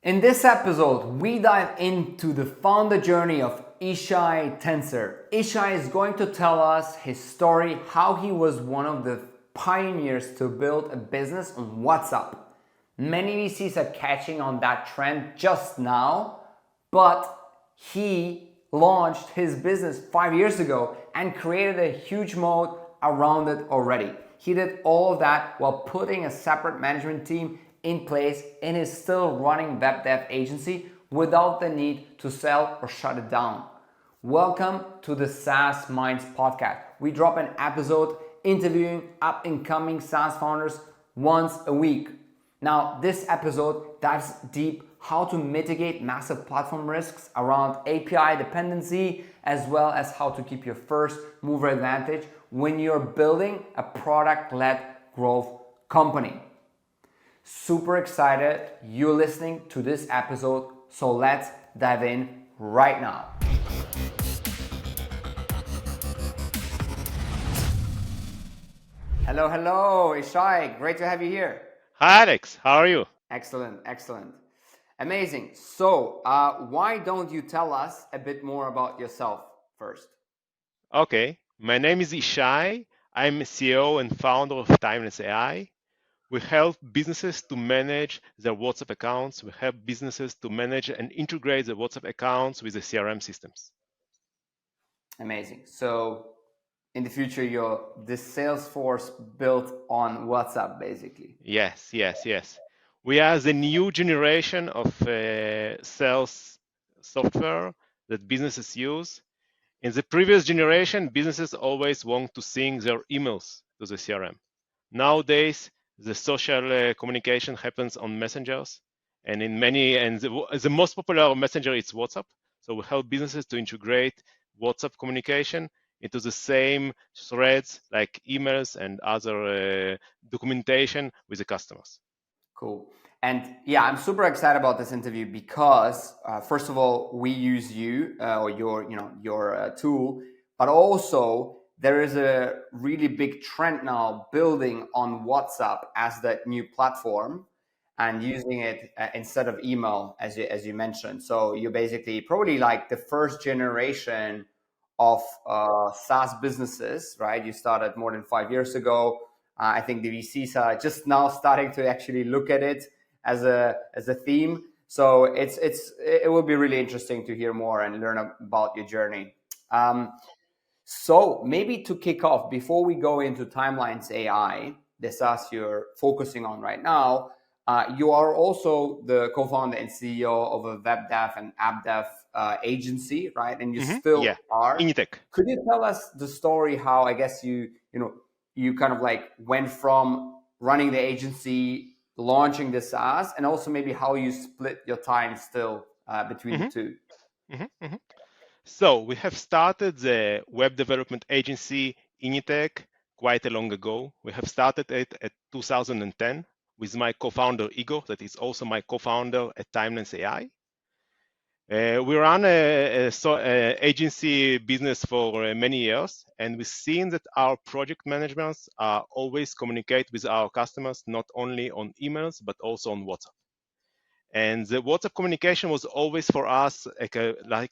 In this episode, we dive into the founder journey of Ishay Tentser. Ishay is going to tell us his story, how he was one of the pioneers to build a business on WhatsApp. Many VCs are catching on that trend just now, but he launched his business 5 years ago and created a huge moat around it already. He did all of that while putting a separate management team in place and is still running web dev agency without the need to sell or shut it down. Welcome to the SaaS Minds podcast. We drop an episode interviewing up and coming SaaS founders once a week. Now, this episode dives deep how to mitigate massive platform risks around API dependency, as well as how to keep your first mover advantage when you're building a product-led growth company. Super excited you're listening to this episode, so let's dive in right now. Hello, Ishay. Great to have you here. Hi, Alex. How are you? Excellent. Amazing. So, why don't you tell us a bit more about yourself first? Okay. My name is Ishay. I'm CEO and founder of Timeless AI. We help businesses to manage their WhatsApp accounts. We help businesses to manage and integrate the WhatsApp accounts with the CRM systems. Amazing. So, in the future, you're the Salesforce built on WhatsApp, basically. Yes. We are the new generation of sales software that businesses use. In the previous generation, businesses always want to sync their emails to the CRM. Nowadays, the social communication happens on messengers, and the most popular messenger is WhatsApp. So we help businesses to integrate WhatsApp communication into the same threads like emails and other documentation with the customers. Cool. And yeah, I'm super excited about this interview because first of all, we use you or your tool, but also there is a really big trend now building on WhatsApp as that new platform and using it instead of email, as you mentioned. So you're basically probably like the first generation of SaaS businesses, right? You started more than 5 years ago. I think the VCs are just now starting to actually look at it as a theme. So it will be really interesting to hear more and learn about your journey. So maybe to kick off, before we go into Timelines AI, the SaaS you're focusing on right now, you are also the co-founder and CEO of a web dev and app dev agency, right? And you still are. Initech. Could you tell us the story how I guess you kind of like went from running the agency, launching the SaaS, and also maybe how you split your time still between the two? So we have started the web development agency Initech quite a long ago. We have started it at 2010 with my co-founder Igor, that is also my co-founder at Timeless AI. We run a agency business for many years, and we've seen that our project managers always communicate with our customers not only on emails but also on WhatsApp. And the WhatsApp communication was always for us like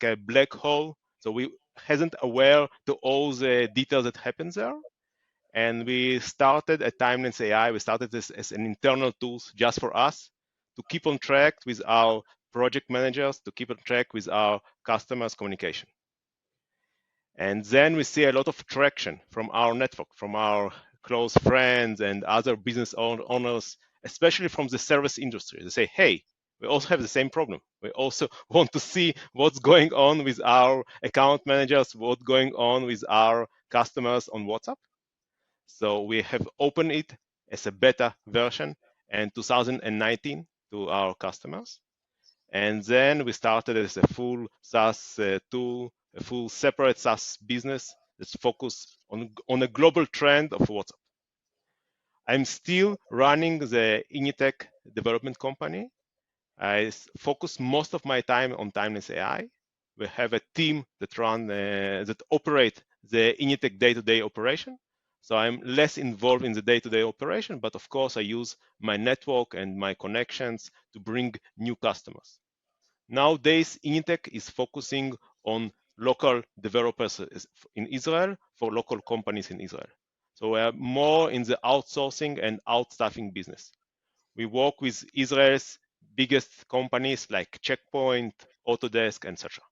a black hole, so we wasn't aware to all the details that happen there. And we started at Timeless AI. We started this as an internal tool just for us to keep on track with our project managers, to keep on track with our customers' communication. And then we see a lot of traction from our network, from our close friends and other business owners, especially from the service industry. They say, hey, we also have the same problem. We also want to see what's going on with our account managers, what's going on with our customers on WhatsApp. So we have opened it as a beta version in 2019 to our customers. And then we started as a full SaaS tool, a full separate SaaS business that's focused on a global trend of WhatsApp. I'm still running the Initech development company. I focus most of my time on Timeless AI. We have a team that operate the Initech day-to-day operation, So I'm less involved in the day-to-day operation, but of course I use my network and my connections to bring new customers. Nowadays, Initech is focusing on local developers in Israel for local companies in Israel. So we are more in the outsourcing and outstaffing business. We work with Israel's biggest companies like Checkpoint, Autodesk, etc.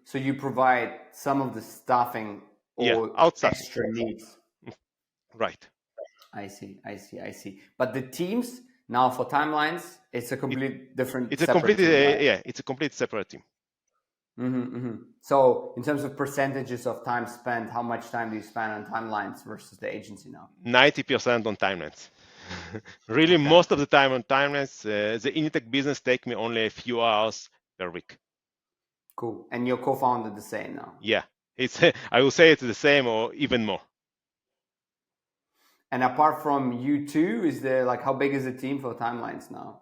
So you provide some of the staffing Yeah, or outstaffing. extra needs. Right. I see. But the teams now for timelines, it's a It, complete different it's a separate complete team, right? it's a complete separate team. So in terms of percentages of time spent, how much time do you spend on timelines versus the agency now? 90% on timelines. Really, Okay, most of the time on timelines. The Initech business take me only a few hours per week. cool. And your co-founder the same now. Yeah, it's I will say it's the same or even more. And apart from you two, is there like how big is the team for timelines now?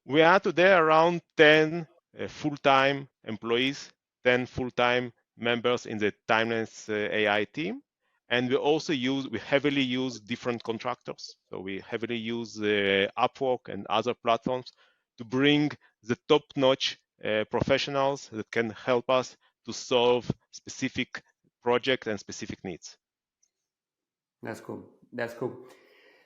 We are today around 10 full-time employees, 10 full-time members in the timelines AI team. And we heavily use different contractors. So we heavily use Upwork and other platforms to bring the top-notch professionals that can help us to solve specific projects and specific needs. That's cool. That's cool.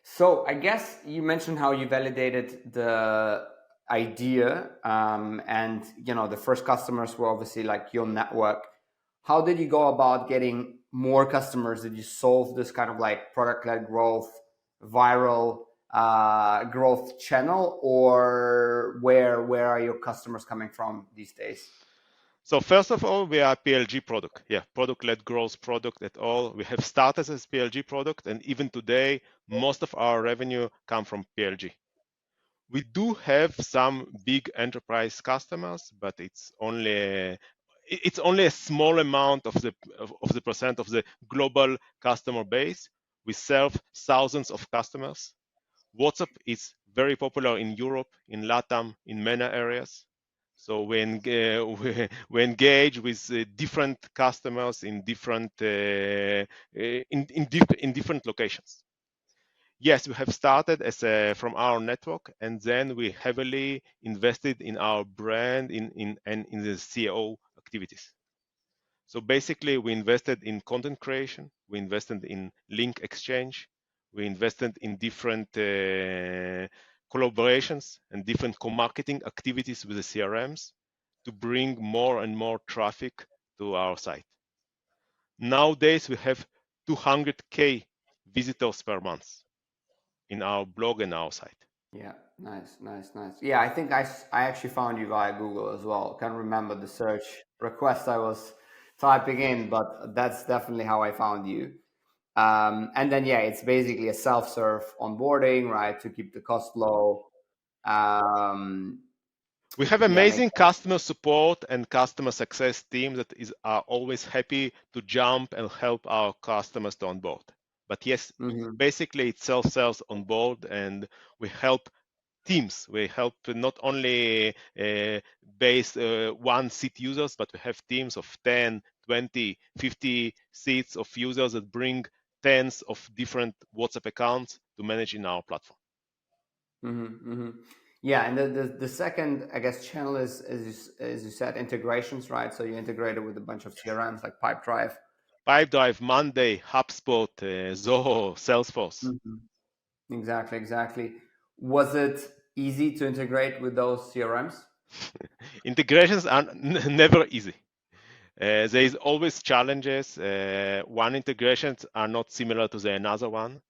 So I guess you mentioned how you validated the idea, and the first customers were obviously like your network. How did you go about getting more customers? Did you solve this kind of like product-led growth, viral growth channel, or where are your customers coming from these days? So first of all, we are PLG product. Yeah, product-led growth product at all. We have started as PLG product, and even today, most of our revenue come from PLG. We do have some big enterprise customers, but it's only a small amount of the percent of the global customer base. We serve thousands of customers. WhatsApp is very popular in Europe, in LATAM, in many areas. So we engage with different customers in different locations. Yes, we have started from our network, and then we heavily invested in our brand and in the CEO activities. So basically, we invested in content creation, we invested in link exchange, we invested in different collaborations and different co-marketing activities with the CRMs to bring more and more traffic to our site. Nowadays, we have 200K visitors per month in our blog and our site. Yeah, nice. Yeah, I think I actually found you via Google as well. Can't remember the search request I was typing in, but that's definitely how I found you. And then yeah, it's basically a self-serve onboarding, right, to keep the cost low. Um, We have yeah, make amazing customer support and customer success team that are always happy to jump and help our customers to onboard. But yes, basically it's self-sales on board, and we help teams. We help not only base one seat users, but we have teams of 10, 20, 50 seats of users that bring tens of different WhatsApp accounts to manage in our platform. Yeah, and the second, I guess, channel is, as you said, integrations, right? So you integrated with a bunch of CRMs like Pipedrive. Pipedrive, Monday, HubSpot, Zoho, Salesforce. Exactly. Was it easy to integrate with those CRMs? Integrations are never easy. There is always challenges. One integrations are not similar to the another one.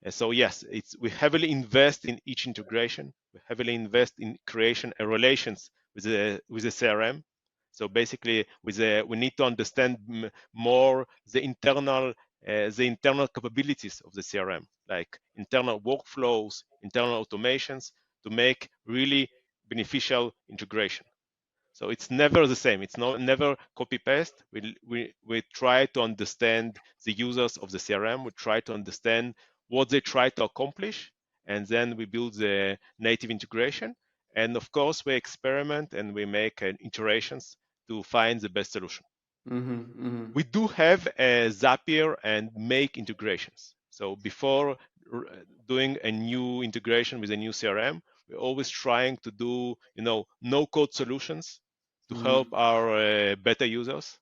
So yes, we heavily invest in each integration. We heavily invest in creation and relations with the CRM. So basically, we need to understand more the internal capabilities of the CRM, like internal workflows, internal automations, to make really beneficial integration. So it's never the same. It's never copy paste. We try to understand the users of the CRM. We try to understand what they try to accomplish, and then we build the native integration. And of course, we experiment and we make iterations to find the best solution. We do have a Zapier and Make integrations. So before doing a new integration with a new CRM, we're always trying to do, no-code solutions to help our beta users.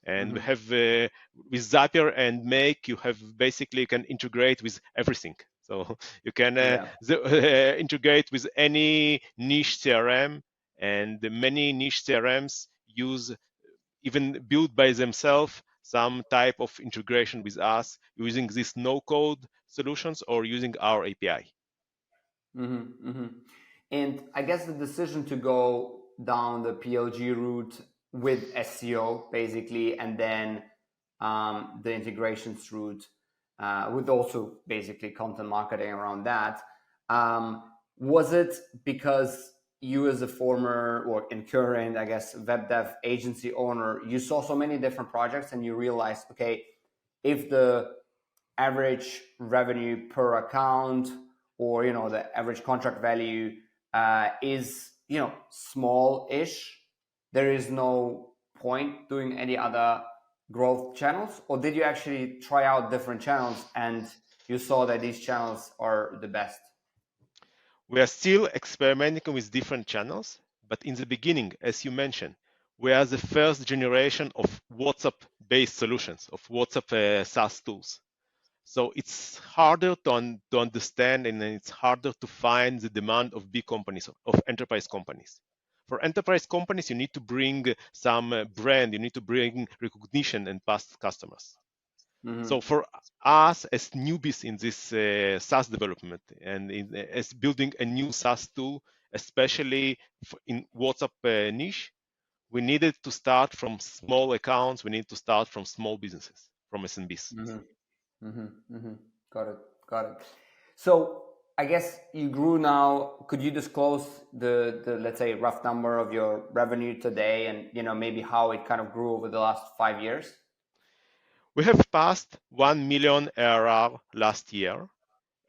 And we have with Zapier and Make, you have basically can integrate with everything. So you can Yeah. integrate with any niche CRM, and many niche CRMs use even build by themselves some type of integration with us using these no-code solutions or using our API. And I guess the decision to go down the PLG route with SEO basically, and then the integrations route with also basically content marketing around that. Was it because you, as a former or in current, I guess, web dev agency owner, you saw so many different projects and you realized, okay, if the average revenue per account, or the average contract value is small-ish, there is no point doing any other growth channels? Or did you actually try out different channels and you saw that these channels are the best? We are still experimenting with different channels, but in the beginning, as you mentioned, we are the first generation of WhatsApp-based solutions, of WhatsApp SaaS tools. So it's harder to understand, and it's harder to find the demand of big companies, of enterprise companies. For enterprise companies, you need to bring some brand, you need to bring recognition and past customers. So for us as newbies in this SaaS development and as building a new SaaS tool, especially in WhatsApp niche, we needed to start from small accounts. We need to start from small businesses, from SMBs. Got it. Got it. So I guess you grew now. Could you disclose the let's say rough number of your revenue today, and maybe how it kind of grew over the last 5 years? We have passed 1 million ARR last year,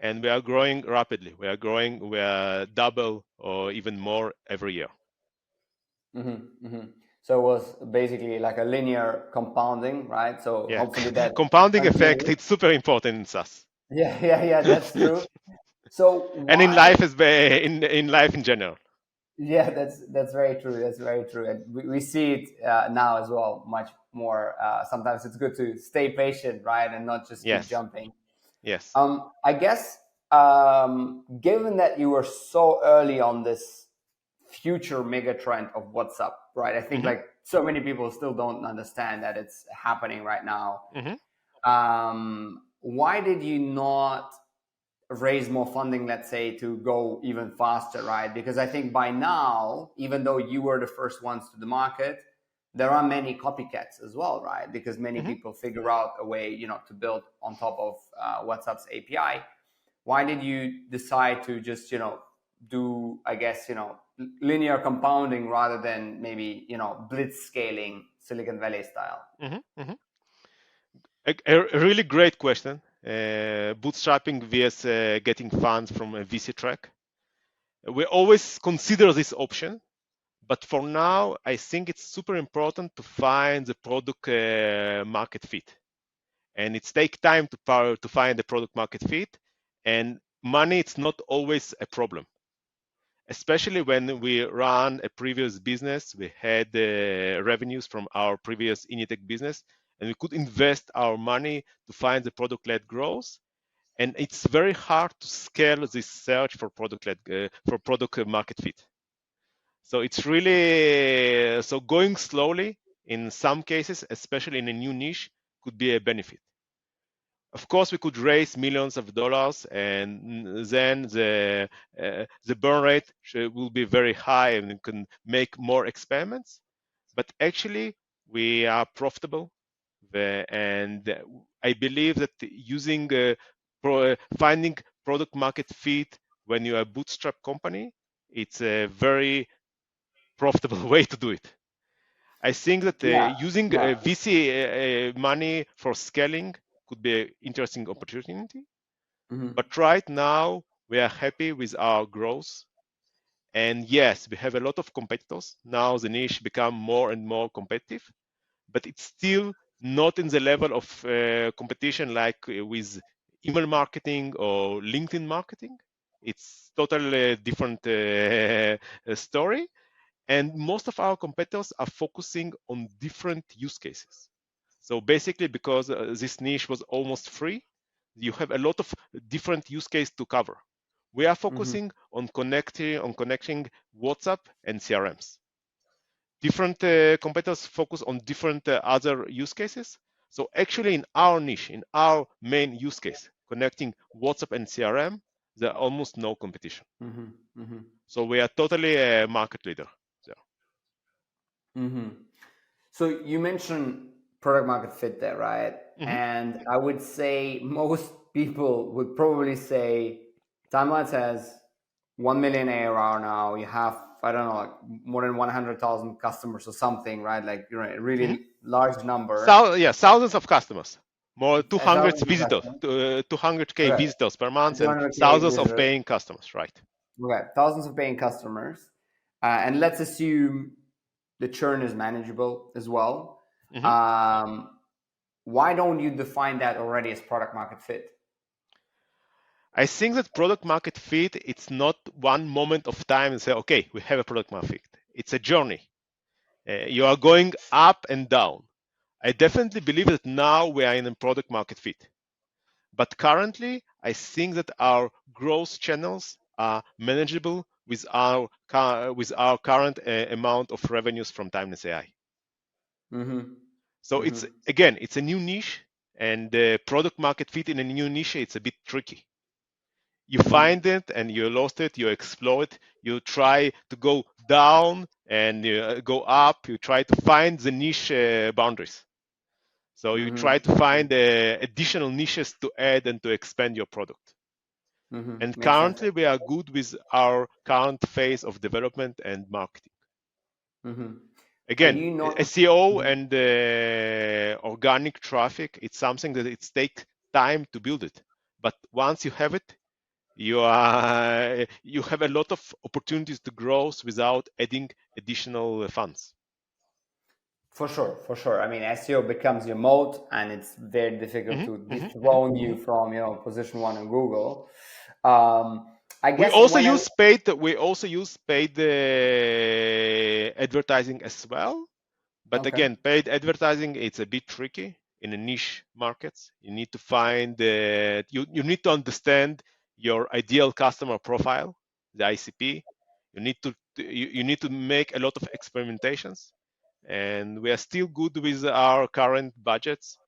and we are growing rapidly. We are double or even more every year. So it was basically like a linear compounding, right? So Yeah, hopefully that compounding effect, continues. it's super important in SaaS. Yeah, that's true. So And in why? life in life in general. Yeah, that's very true. That's very true, and we see it now as well, much more. Sometimes it's good to stay patient, right, and not just keep Yes. jumping. Yes. I guess, given that you were so early on this future mega trend of WhatsApp, right? I think Mm-hmm. like so many people still don't understand that it's happening right now. Mm-hmm. Why did you not raise more funding, let's say, to go even faster, right? Because I think by now, even though you were the first ones to the market, there are many copycats as well, right? Because many Mm-hmm. people figure out a way, to build on top of WhatsApp's API. Why did you decide to just, do, I guess, linear compounding rather than maybe, blitz scaling Silicon Valley style? Mm-hmm. Mm-hmm. A really great question. Bootstrapping vs getting funds from a VC track. We always consider this option, but for now, I think it's super important to find the product market fit, and it takes time to find the product market fit. And money, it's not always a problem, especially when we run a previous business. We had revenues from our previous Initech business, and we could invest our money to find the product-led growth. And it's very hard to scale this search for product market fit. So it's really so going slowly in some cases, especially in a new niche, could be a benefit. Of course, we could raise millions of dollars, and then the burn rate will be very high, and we can make more experiments. But actually, we are profitable, and I believe that finding product market fit when you're a bootstrap company, it's a very profitable way to do it. I think that Yeah, using yeah. VC money for scaling could be an interesting opportunity. But right now, we are happy with our growth. And yes, we have a lot of competitors. Now the niche become more and more competitive. but it's still not in the level of competition like with email marketing or LinkedIn marketing. It's totally different story. And most of our competitors are focusing on different use cases. So basically, because this niche was almost free, you have a lot of different use cases to cover. We are focusing on connecting WhatsApp and CRMs. Different competitors focus on different other use cases. So actually, in our niche, in our main use case, connecting WhatsApp and CRM, there are almost no competition. So we are totally a market leader. So you mentioned product market fit there, right? And I would say most people would probably say Timelines has 1 million ARR now. You have, I don't know, like more than 100,000 customers or something, right? Like, you're a really large number. Thousands of customers, more 200 Thousands of visitors, customers. 200K Okay. visitors per month, and 200K thousands of visitors. paying customers, right? Okay, thousands of paying customers. And let's assume the churn is manageable as well. Why don't you define that already as product market fit? I think that product market fit, it's not one moment of time and say, okay, we have a product market fit. It's a journey. You are going up and down. I definitely believe that now we are in a product market fit. But currently, I think that our growth channels are manageable with our current amount of revenues from Timeless AI. So it's a new niche, and the product market fit in a new niche, it's a bit tricky. You find it and you lost it, you explore it, you try to go down and you go up, you try to find the niche boundaries. So you try to find additional niches to add and to expand your product. And currently we are good with our current phase of development and marketing. Again, SEO and organic traffic, it's something that it takes time to build it. But once you have it, you have a lot of opportunities to grow without adding additional funds. For sure. I mean, SEO becomes your moat, and it's very difficult to dethrone you from, position one in Google. I guess we also use paid advertising as well. But again, paid advertising, it's a bit tricky in a niche markets. You need to find you need to understand your ideal customer profile, the ICP. You need to make a lot of experimentations, and we are still good with our current budgets.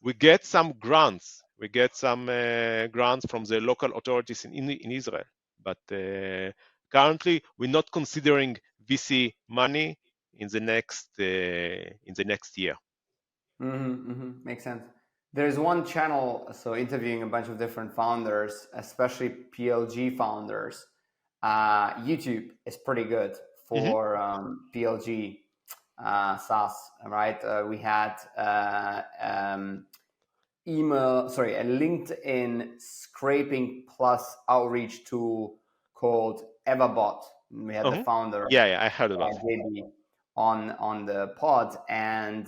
We get some grants. We get some grants from the local authorities in Israel, but currently we're not considering VC money in the next year. Makes sense. There's one channel, so interviewing a bunch of different founders, especially PLG founders. YouTube is pretty good for PLG SaaS, right? We had a LinkedIn scraping plus outreach tool called Everbot. We had the founder, I heard about JB, on the pod, and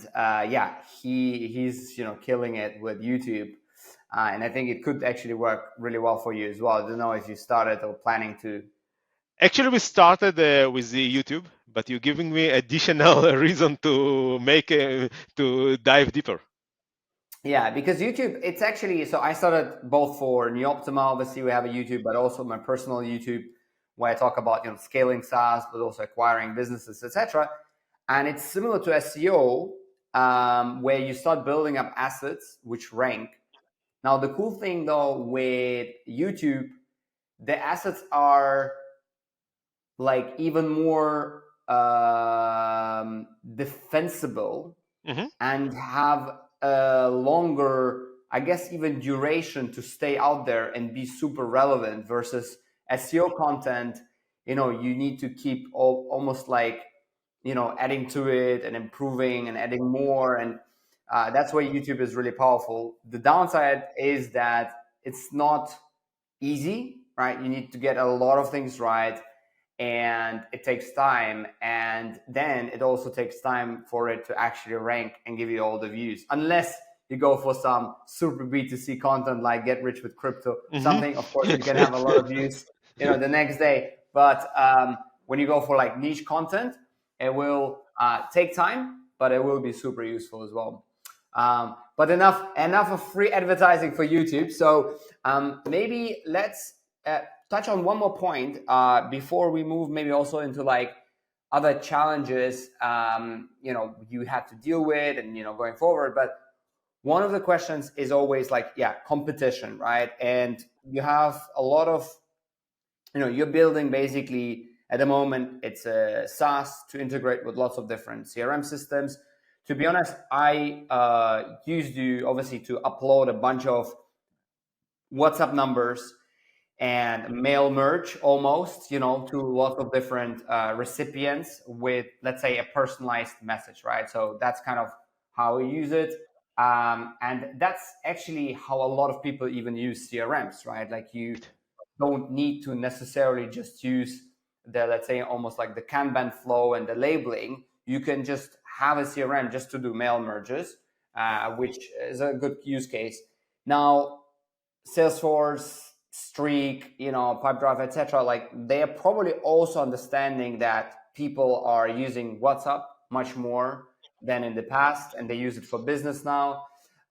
he's killing it with YouTube, and I think it could actually work really well for you as well. I don't know if you started or planning to. Actually, we started with the YouTube, but you're giving me additional reason to to dive deeper. Yeah, because YouTube, it's actually, so I started both for NUOPTIMA, obviously we have a YouTube, but also my personal YouTube where I talk about scaling SaaS, but also acquiring businesses, etc. And it's similar to SEO, where you start building up assets which rank. Now, the cool thing though with YouTube, the assets are like even more defensible and have a longer, I guess, even duration to stay out there and be super relevant versus SEO content. You need to keep almost like, adding to it and improving and adding more. And that's why YouTube is really powerful. The downside is that it's not easy, right? You need to get a lot of things right. and it takes time, and then it also takes time for it to actually rank and give you all the views, unless you go for some super B2C content like get rich with crypto, something, of course you can have a lot of views, the next day. But when you go for like niche content, it will take time, but it will be super useful as well. But enough of free advertising for YouTube. So maybe let's touch on one more point before we move maybe also into like other challenges you had to deal with and going forward. But one of the questions is always like, competition, right? And you have a lot of, you're building basically at the moment, it's a SaaS to integrate with lots of different CRM systems. To be honest, I used to obviously to upload a bunch of WhatsApp numbers and mail merge almost, to lots of different recipients with, let's say, a personalized message, right? So that's kind of how we use it. And that's actually how a lot of people even use CRMs, right? Like you don't need to necessarily just use the, let's say, almost like the Kanban flow and the labeling. You can just have a CRM just to do mail merges, which is a good use case. Now, Salesforce, Streak, Pipedrive, etc. Like they are probably also understanding that people are using WhatsApp much more than in the past, and they use it for business now.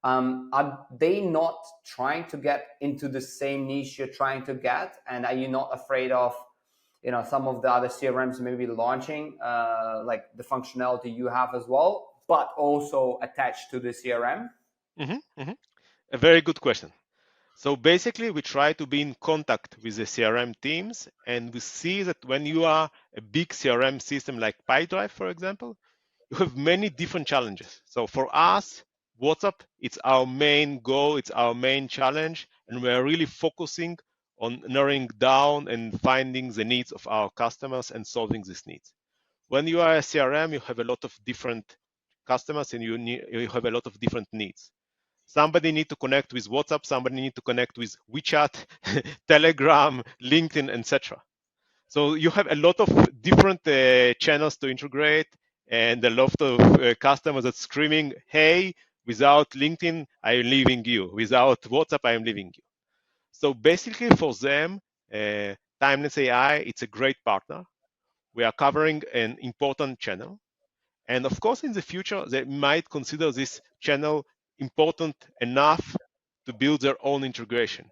Are they not trying to get into the same niche you're trying to get? And are you not afraid of, some of the other CRMs maybe launching like the functionality you have as well, but also attached to the CRM? A very good question. So basically, we try to be in contact with the CRM teams, and we see that when you are a big CRM system like Pipedrive, for example, you have many different challenges. So for us, WhatsApp, it's our main goal, it's our main challenge, and we are really focusing on narrowing down and finding the needs of our customers and solving these needs. When you are a CRM, you have a lot of different customers and you have a lot of different needs. Somebody need to connect with WhatsApp, somebody need to connect with WeChat, Telegram, LinkedIn, etc. So you have a lot of different channels to integrate, and a lot of customers that screaming, "Hey, without LinkedIn, I am leaving you. Without WhatsApp, I am leaving you." So basically, for them, Timeless AI, it's a great partner. We are covering an important channel, and of course, in the future, they might consider this channel important enough to build their own integration.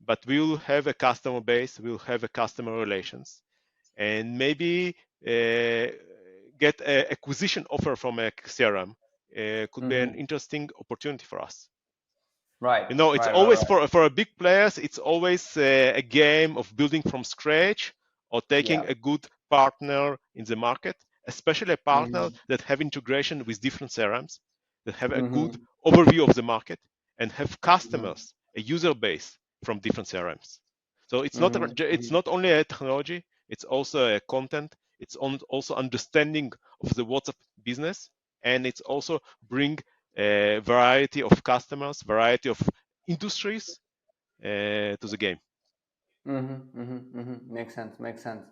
But we'll have a customer base, we'll have a customer relations, and maybe get an acquisition offer from a CRM could be an interesting opportunity for us. Right. It's always for a big players, it's always a game of building from scratch or taking a good partner in the market, especially a partner that have integration with different CRMs, that have a good overview of the market and have customers, a user base from different CRMs. So it's not only a technology, it's also a content, it's also understanding of the WhatsApp business, and it's also bring a variety of customers, variety of industries to the game. Makes sense. Makes sense.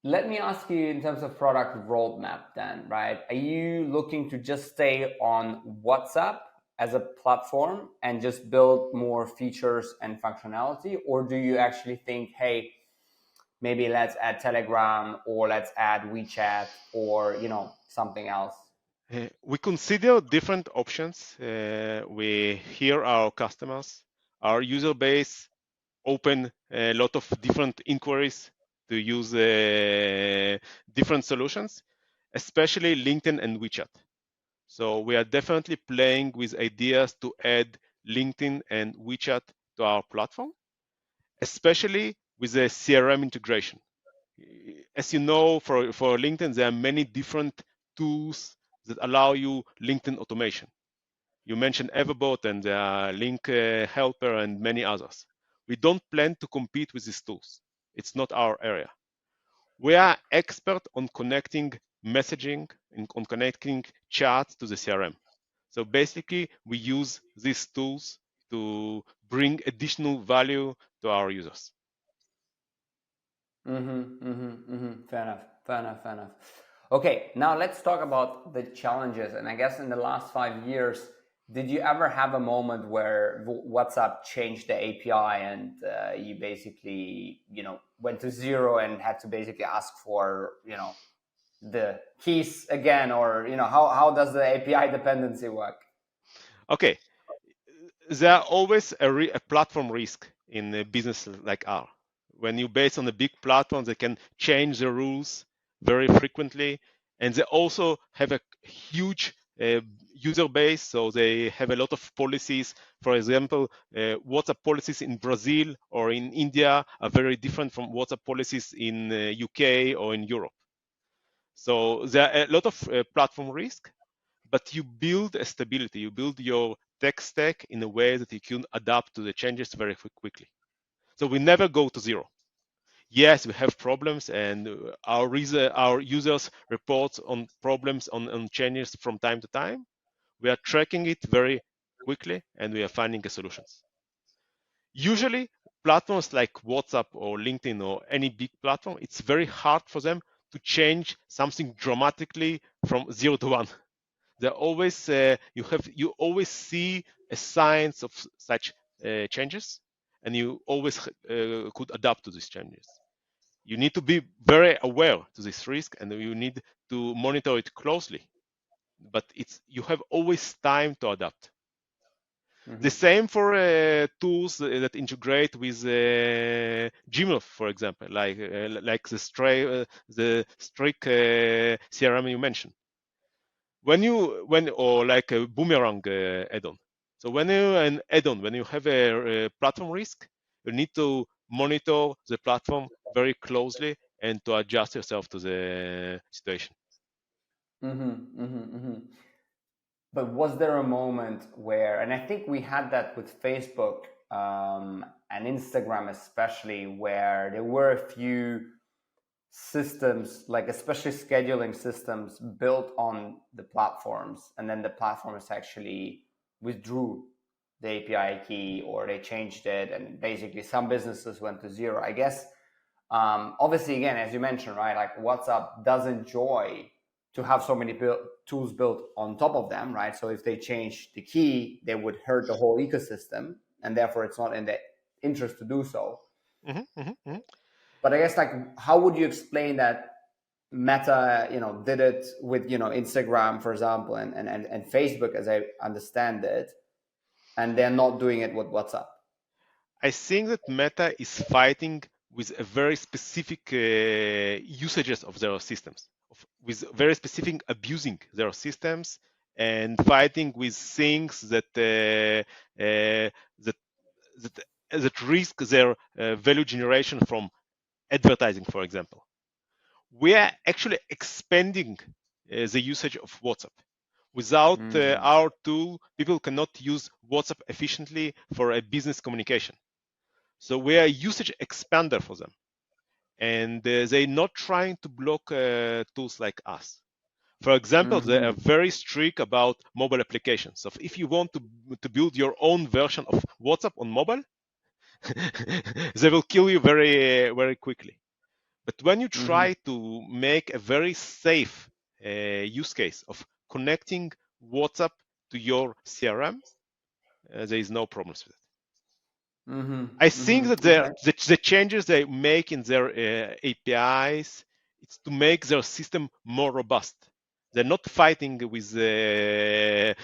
Let me ask you in terms of product roadmap then, right? Are you looking to just stay on WhatsApp as a platform and just build more features and functionality? Or do you actually think, hey, maybe let's add Telegram or let's add WeChat or, something else? We consider different options. We hear our customers, our user base open a lot of different inquiries to use different solutions, especially LinkedIn and WeChat. So we are definitely playing with ideas to add LinkedIn and WeChat to our platform, especially with the CRM integration. As you know, for LinkedIn, there are many different tools that allow you LinkedIn automation. You mentioned Everbot and Link Helper and many others. We don't plan to compete with these tools. It's not our area. We are expert on connecting messaging and on connecting chats to the CRM. So basically, we use these tools to bring additional value to our users. Fair enough. Fair enough. Fair enough. Okay, now let's talk about the challenges. And I guess in the last 5 years, did you ever have a moment where WhatsApp changed the API and you basically, went to zero and had to basically ask for, the keys again, or how does the API dependency work? Okay, there are always a platform risk in a business like ours. When you base on a big platform, they can change the rules very frequently, and they also have a huge user base, so they have a lot of policies. For example, WhatsApp policies in Brazil or in India are very different from WhatsApp policies in UK or in Europe. So there are a lot of platform risk, but you build a stability. You build your tech stack in a way that you can adapt to the changes very quickly. So we never go to zero. Yes, we have problems, and our users report on problems on changes from time to time. We are tracking it very quickly, and we are finding solutions. Usually, platforms like WhatsApp or LinkedIn or any big platform, it's very hard for them to change something dramatically from 0 to 1. They're always you always see a signs of such changes, and you always could adapt to these changes. You need to be very aware to this risk, and you need to monitor it closely. But you have always time to adapt. The same for tools that integrate with Gmail, for example, like the strict CRM you mentioned. Or like a boomerang add-on. So when you have a platform risk, you need to monitor the platform very closely and to adjust yourself to the situation. But was there a moment where, and I think we had that with Facebook and Instagram especially, where there were a few systems, like especially scheduling systems built on the platforms, and then the platforms actually withdrew the API key or they changed it, and basically some businesses went to zero. I guess, obviously, again, as you mentioned, right, like WhatsApp does enjoy to have so many tools built on top of them, right? So if they change the key, they would hurt the whole ecosystem, and therefore it's not in their interest to do so. But I guess, like, how would you explain that Meta, did it with, Instagram, for example, and Facebook, as I understand it, and they're not doing it with WhatsApp? I think that Meta is fighting with a very specific usages of their systems, with very specific abusing their systems, and fighting with things that that risk their value generation from advertising, for example. We are actually expanding the usage of WhatsApp. Without our tool, people cannot use WhatsApp efficiently for a business communication. So we are a usage expander for them. And they're not trying to block tools like us. For example, they are very strict about mobile applications. So if you want to build your own version of WhatsApp on mobile, they will kill you very, very quickly. But when you try to make a very safe use case of connecting WhatsApp to your CRM, there is no problems with it. I think that the changes they make in their APIs, it's to make their system more robust. They're not fighting with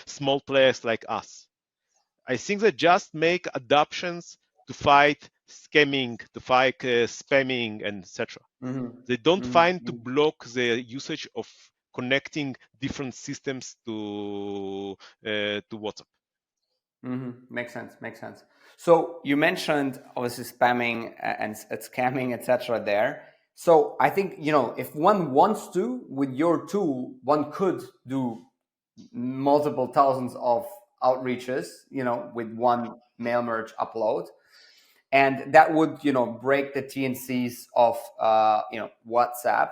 small players like us. I think they just make adoptions to fight scamming, to fight spamming, and etc. They don't find to block the usage of connecting different systems to WhatsApp. Makes sense. Makes sense. So you mentioned obviously spamming and scamming, etc. there. So I think, if one wants to, with your tool, one could do multiple thousands of outreaches, with one mail merge upload. And that would, break the T&Cs of, WhatsApp.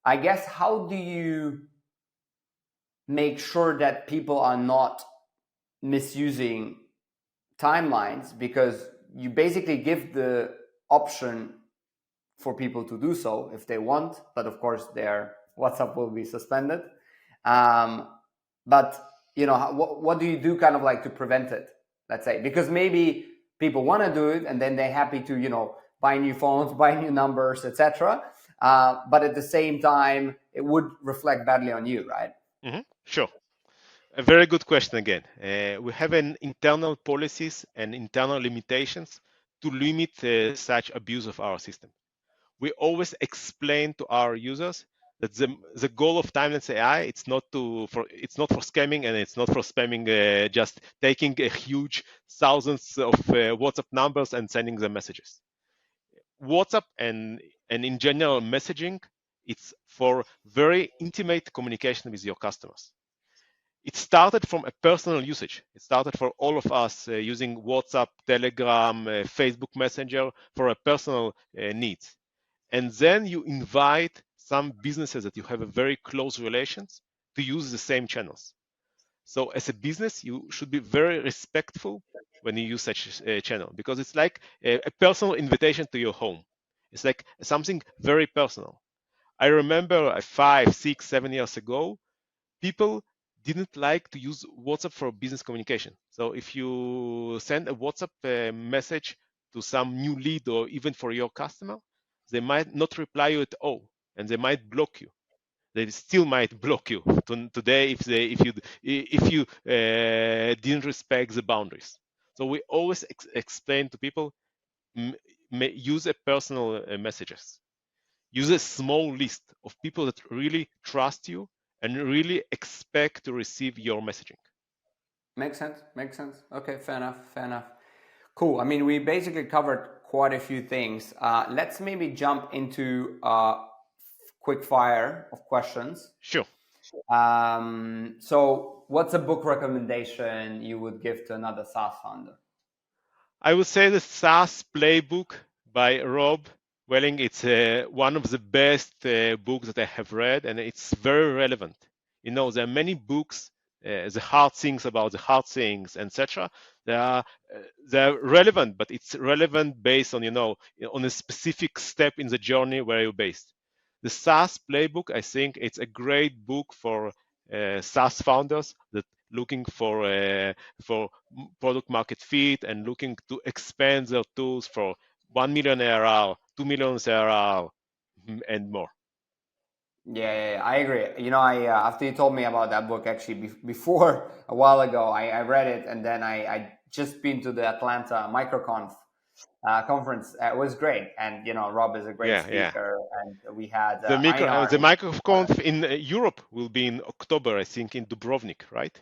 I guess, how do you make sure that people are not misusing timelines? Because you basically give the option for people to do so if they want, but of course their WhatsApp will be suspended. Um, but what do you do kind of like to prevent it? Let's say, because maybe people want to do it and then they're happy to buy new phones, buy new numbers, etc. But at the same time, it would reflect badly on you, right? Sure. A very good question again. We have an internal policies and internal limitations to limit such abuse of our system. We always explain to our users that the goal of Timeless AI it's not for scamming and it's not for spamming, just taking a huge thousands of WhatsApp numbers and sending them messages. WhatsApp and in general messaging, it's for very intimate communication with your customers. It started from a personal usage. It started for all of us using WhatsApp, Telegram, Facebook Messenger for a personal needs. And then you invite some businesses that you have a very close relations to use the same channels. So as a business, you should be very respectful when you use such a channel, because it's like a personal invitation to your home. It's like something very personal. I remember 5, 6, 7 years ago, people didn't like to use WhatsApp for business communication. So if you send a WhatsApp message to some new lead or even for your customer, they might not reply you at all, and they might block you. They still might block you today if you didn't respect the boundaries. So we always explain to people, use a personal messages. Use a small list of people that really trust you and really expect to receive your messaging. Makes sense. Makes sense. Okay, fair enough. Fair enough. Cool. I mean, we basically covered quite a few things. Let's maybe jump into quick fire of questions. Sure. So, what's a book recommendation you would give to another SaaS founder? I would say the SaaS Playbook by Rob Welling. It's one of the best books that I have read, and it's very relevant. There are many books, the hard things about the hard things, etc. They're relevant, but it's relevant based on on a specific step in the journey where you're based. The SaaS Playbook, I think, it's a great book for SaaS founders that looking for product market fit and looking to expand their tools for 1 million ARR, 2 million ARR, and more. Yeah, I agree. I after you told me about that book, actually, before a while ago, I read it, and then I just been to the Atlanta MicroConf conference. It was great, and Rob is a great speaker, and we had the Einar. The MicroConf in Europe will be in October, I think, in Dubrovnik, right?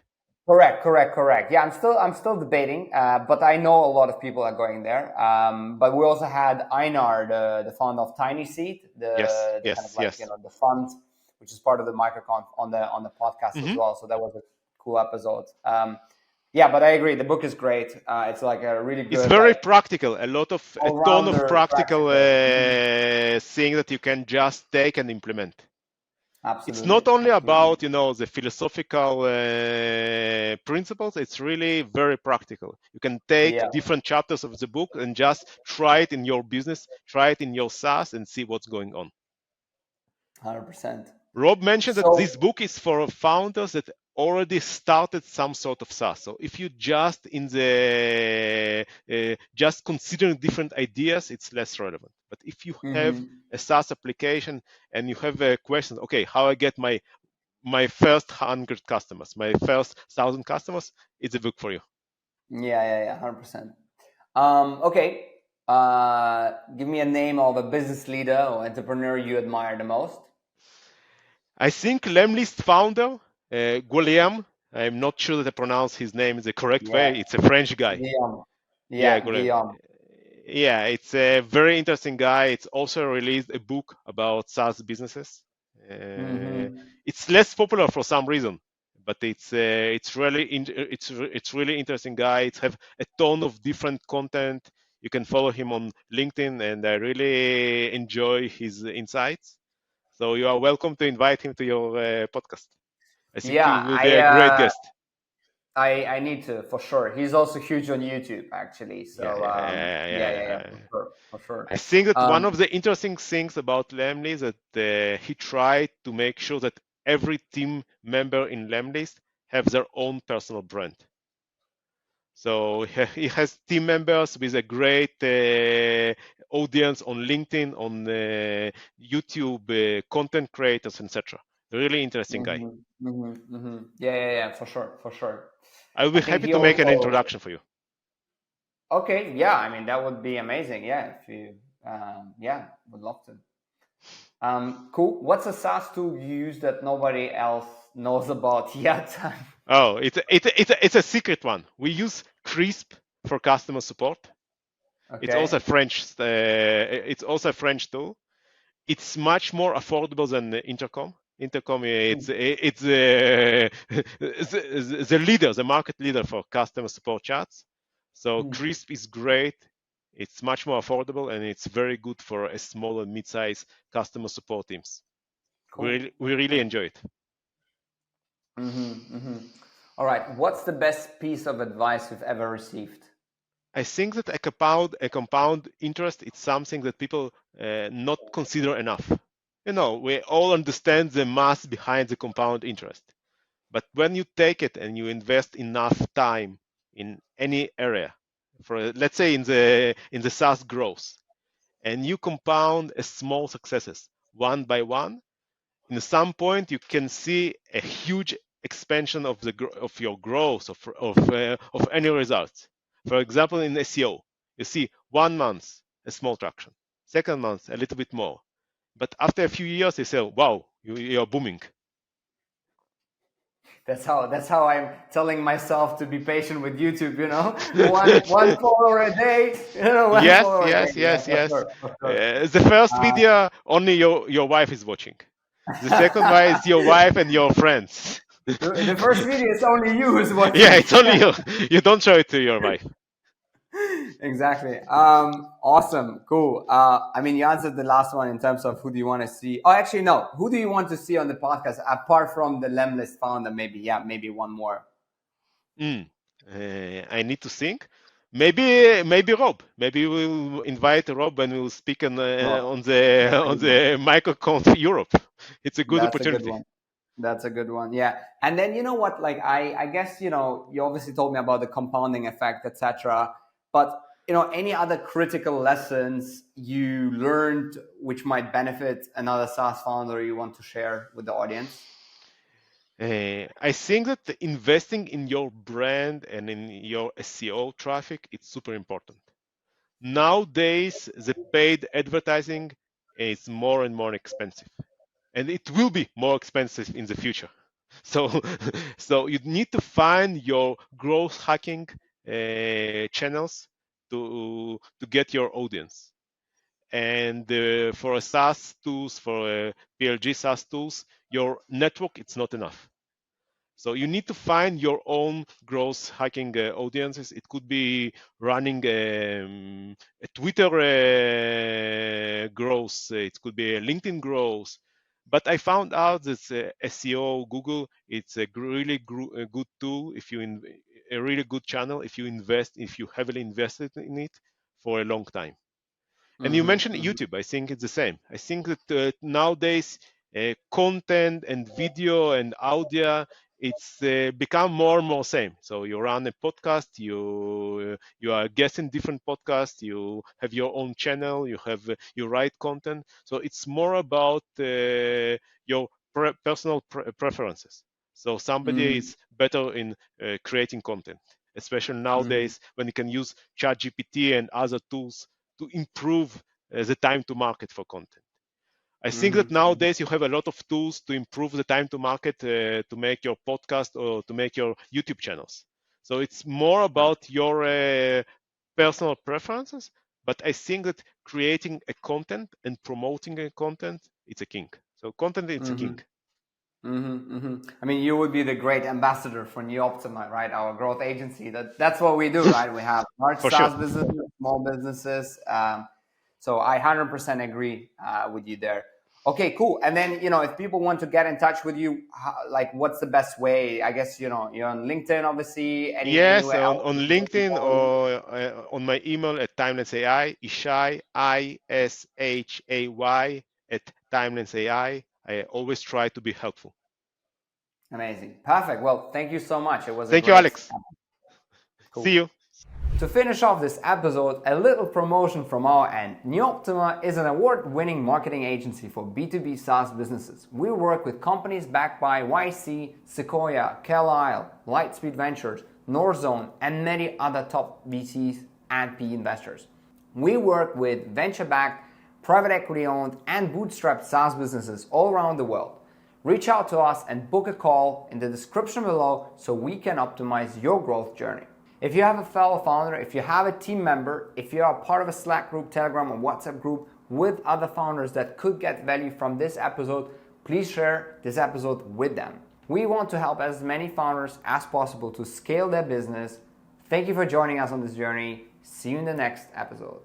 Correct. Yeah, I'm still debating, but I know a lot of people are going there. But we also had Einar, the founder of Tiny Seed, the kind of like the fund, which is part of the MicroConf on the podcast as well. So that was a cool episode. Yeah, but I agree. The book is great. It's like a really good. It's very practical. A ton of practical things that you can just take and implement. Absolutely. It's not only about the philosophical principles. It's really very practical. You can take different chapters of the book and just try it in your business, try it in your SaaS, and see what's going on. 100%. Rob mentioned that this book is for founders that already started some sort of SaaS. So if you just just considering different ideas, it's less relevant. But if you have a SaaS application and you have a question, okay, how I get my first 100 customers, my first 1,000 customers, it's a book for you. Yeah, 100%. Okay, give me a name of a business leader or entrepreneur you admire the most. I think Lemlist founder, Guillaume. I'm not sure that I pronounce his name the correct way. It's a French guy. Guillaume. Guillaume. Yeah, it's a very interesting guy. It's also released a book about SaaS businesses. It's less popular for some reason, but it's really interesting guy. It have a ton of different content. You can follow him on LinkedIn, and I really enjoy his insights. So you are welcome to invite him to your podcast. I think he will be a great guest. I need to, for sure. He's also huge on YouTube, actually. Yeah, So yeah, yeah, yeah. for sure, for sure. I think that one Um, of the interesting things about Lemley is that he tried to make sure that every team member in Lemlist have their own personal brand. So he has team members with a great audience on LinkedIn, on YouTube, content creators, etc. Really interesting guy. yeah, for sure, for sure. I will I be think happy he to make an also. introduction for you. Okay, yeah. I mean, that would be amazing. Yeah, if you, yeah, would love to. Cool. What's a SaaS tool you use that nobody else knows about yet? Oh, it's a secret one. We use Crisp for customer support. It's also Okay. French. It's also a French tool. It's much more affordable than Intercom. Intercom, it's the leader, the market leader for customer support chats. So Hmm. Crisp is great. It's much more affordable and it's very good for a small and mid-sized customer support teams. Cool. We really enjoy it. All right. What's the best piece of advice you've ever received? I think that a compound interest is something that people not consider enough. We all understand the math behind the compound interest, but when you take it and you invest enough time in any area, for let's say in the SaaS growth, and you compound a small successes one by one, in some point you can see a huge expansion of your growth of any results. For example, in SEO, you see 1 month a small traction, second month a little bit more, but after a few years you say, wow, you're booming. That's how I'm telling myself to be patient with YouTube. One follower a day. One Yes, follower a day. yes, Yeah, yes, for yes. sure, for sure. The first Uh, video only your wife is watching. The second one is your wife and your friends. the first video is only you who's Yeah, watching. it's only you. You don't show it to your wife. Exactly. Awesome. Cool. I mean, you answered the last one in terms of who do you want to see. Oh, actually, no. Who do you want to see on the podcast apart from the Lemlist founder? Maybe, yeah, maybe one more. Mm. I need to think. Maybe Rob. Maybe we'll invite Rob and we'll speak Rob. on the That's a on good one. the MicroConf Europe. It's a good That's a good opportunity. one. That's a good one. Yeah. And then you know what? Like I guess you obviously told me about the compounding effect, etc. But any other critical lessons you learned which might benefit another SaaS founder you want to share with the audience? I think that investing in your brand and in your SEO traffic is super important. Nowadays, the paid advertising is more and more expensive, and it will be more expensive in the future. So, so you need to find your growth hacking channels to get your audience. And for a SaaS tools, for PLG SaaS tools, your network it's not enough. So you need to find your own growth hacking audiences. It could be running a Twitter growth. It could be a LinkedIn growth. But I found out that SEO, Google, it's a really a good tool if a really good channel if you heavily invested in it for a long time. And you mentioned YouTube. I think it's the same. I think that nowadays content and video and audio it's become more and more same. So you run a podcast, you are guesting different podcasts, you have your own channel, you write content. So it's more about your personal preferences. So somebody Mm-hmm. is better in creating content, especially nowadays when you can use ChatGPT and other tools to improve the time to market for content. I think that Mm-hmm. nowadays you have a lot of tools to improve the time to market to make your podcast or to make your YouTube channels. So it's more about your personal preferences, but I think that creating a content and promoting a content, it's a king. So content, it's a king. I mean, you would be the great ambassador for NUOPTIMA, right? Our growth agency. That's what we do, right? We have large For sure. SaaS businesses, small businesses. So I 100% agree with you there. Okay, cool. And then, if people want to get in touch with you, what's the best way? I guess, you're on LinkedIn, obviously. Yes, Anywhere else on people can LinkedIn follow you? or on my email at Timeless AI, Ishay, Ishay at Timeless AI. I always try to be helpful. Amazing. Perfect. Well, thank you so much. It was a Thank you, great. Alex. See Cool. you. To finish off this episode, a little promotion from our end. NUOPTIMA is an award-winning marketing agency for B2B SaaS businesses. We work with companies backed by YC, Sequoia, Carlyle, Lightspeed Ventures, Northzone, and many other top VCs and PE investors. We work with venture-backed, private equity-owned, and bootstrapped SaaS businesses all around the world. Reach out to us and book a call in the description below so we can optimize your growth journey. If you have a fellow founder, if you have a team member, if you are part of a Slack group, Telegram, or WhatsApp group with other founders that could get value from this episode, please share this episode with them. We want to help as many founders as possible to scale their business. Thank you for joining us on this journey. See you in the next episode.